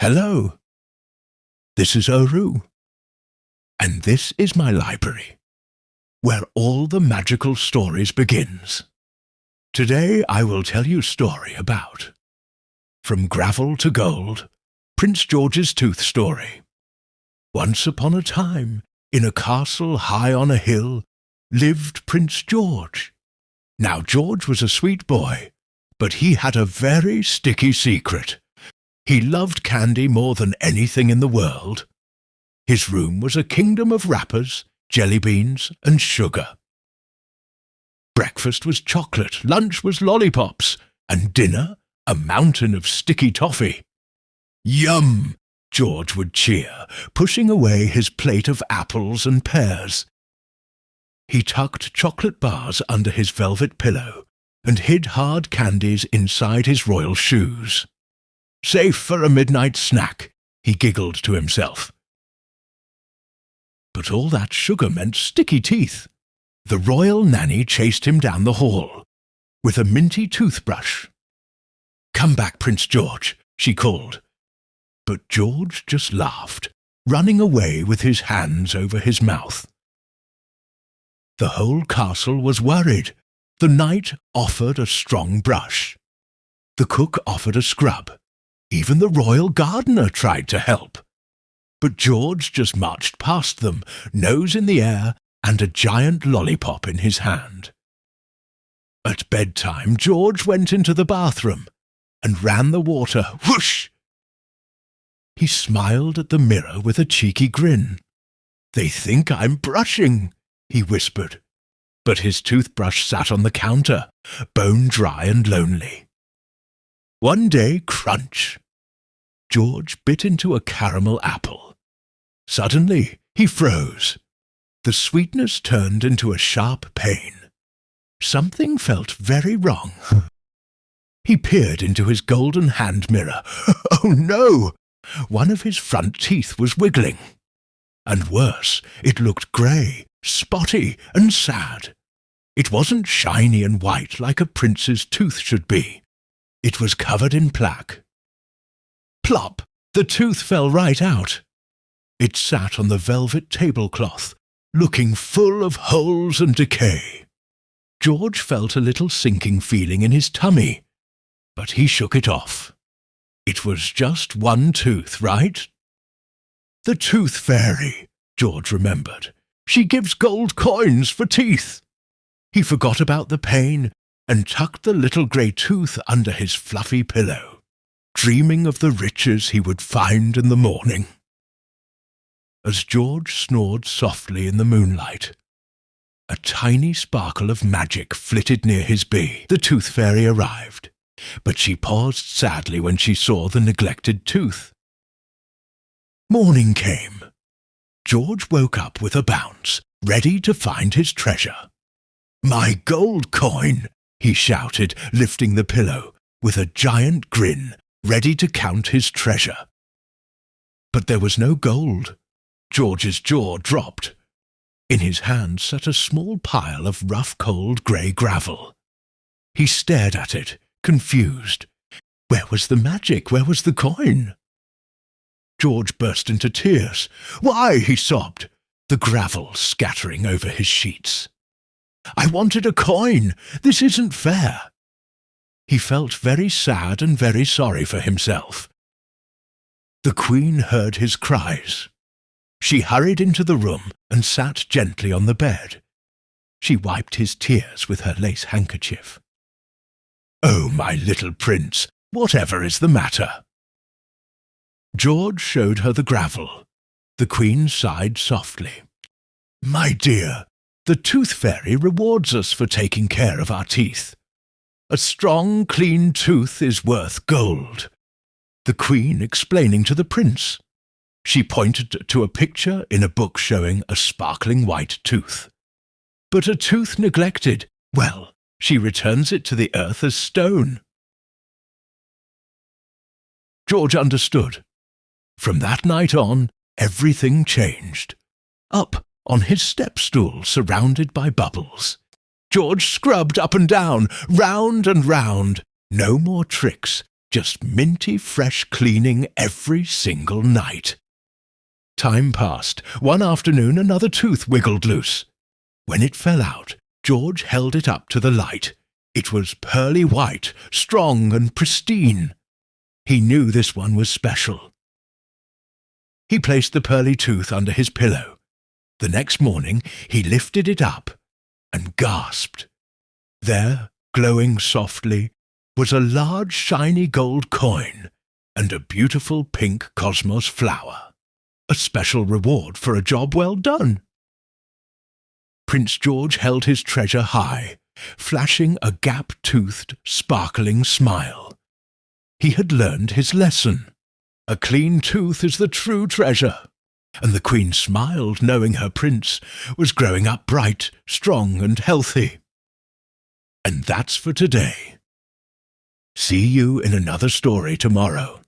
Hello, this is Oru, and this is my library, where all the magical stories begins. Today I will tell you a story about From Gravel to Gold, Prince George's Tooth Story. Once upon a time, in a castle high on a hill, lived Prince George. Now George was a sweet boy, but he had a very sticky secret. He loved candy more than anything in the world. His room was a kingdom of wrappers, jelly beans, and sugar. Breakfast was chocolate, lunch was lollipops, and dinner a mountain of sticky toffee. Yum! George would cheer, pushing away his plate of apples and pears. He tucked chocolate bars under his velvet pillow and hid hard candies inside his royal shoes. Safe for a midnight snack, he giggled to himself. But all that sugar meant sticky teeth. The royal nanny chased him down the hall with a minty toothbrush. "Come back, Prince George," she called. But George just laughed, running away with his hands over his mouth. The whole castle was worried. The knight offered a strong brush. The cook offered a scrub. Even the royal gardener tried to help. But George just marched past them, nose in the air and a giant lollipop in his hand. At bedtime, George went into the bathroom and ran the water, whoosh! He smiled at the mirror with a cheeky grin. "They think I'm brushing," he whispered. But his toothbrush sat on the counter, bone dry and lonely. One day, crunch! George bit into a caramel apple. Suddenly, he froze. The sweetness turned into a sharp pain. Something felt very wrong. He peered into his golden hand mirror. Oh no! One of his front teeth was wiggling. And worse, it looked grey, spotty, and sad. It wasn't shiny and white like a prince's tooth should be. It was covered in plaque. Plop! The tooth fell right out. It sat on the velvet tablecloth, looking full of holes and decay. George felt a little sinking feeling in his tummy, but he shook it off. It was just one tooth, right? The tooth fairy, George remembered. She gives gold coins for teeth. He forgot about the pain and tucked the little grey tooth under his fluffy pillow, dreaming of the riches he would find in the morning. As George snored softly in the moonlight, a tiny sparkle of magic flitted near his bee. The tooth fairy arrived, but she paused sadly when she saw the neglected tooth. Morning came. George woke up with a bounce, ready to find his treasure. "My gold coin!" he shouted, lifting the pillow, with a giant grin, ready to count his treasure. But there was no gold. George's jaw dropped. In his hand sat a small pile of rough, cold grey gravel. He stared at it, confused. Where was the magic? Where was the coin? George burst into tears. "Why?" he sobbed, the gravel scattering over his sheets. "I wanted a coin. This isn't fair." He felt very sad and very sorry for himself. The Queen heard his cries. She hurried into the room and sat gently on the bed. She wiped his tears with her lace handkerchief. "Oh, my little prince, whatever is the matter?" George showed her the gravel. The Queen sighed softly. "My dear, the tooth fairy rewards us for taking care of our teeth. A strong, clean tooth is worth gold." The Queen explaining to the prince. She pointed to a picture in a book showing a sparkling white tooth. But a tooth neglected, well, she returns it to the earth as stone. George understood. From that night on, everything changed. Up on his step stool, surrounded by bubbles, George scrubbed up and down, round and round. No more tricks, just minty fresh cleaning every single night. Time passed. One afternoon another tooth wiggled loose. When it fell out, George held it up to the light. It was pearly white, strong and pristine. He knew this one was special. He placed the pearly tooth under his pillow. The next morning he lifted it up and gasped. There, glowing softly, was a large shiny gold coin and a beautiful pink cosmos flower, a special reward for a job well done. Prince George held his treasure high, flashing a gap-toothed, sparkling smile. He had learned his lesson. A clean tooth is the true treasure, and the Queen smiled, knowing her prince was growing up bright, strong and healthy. And that's for today. See you in another story tomorrow.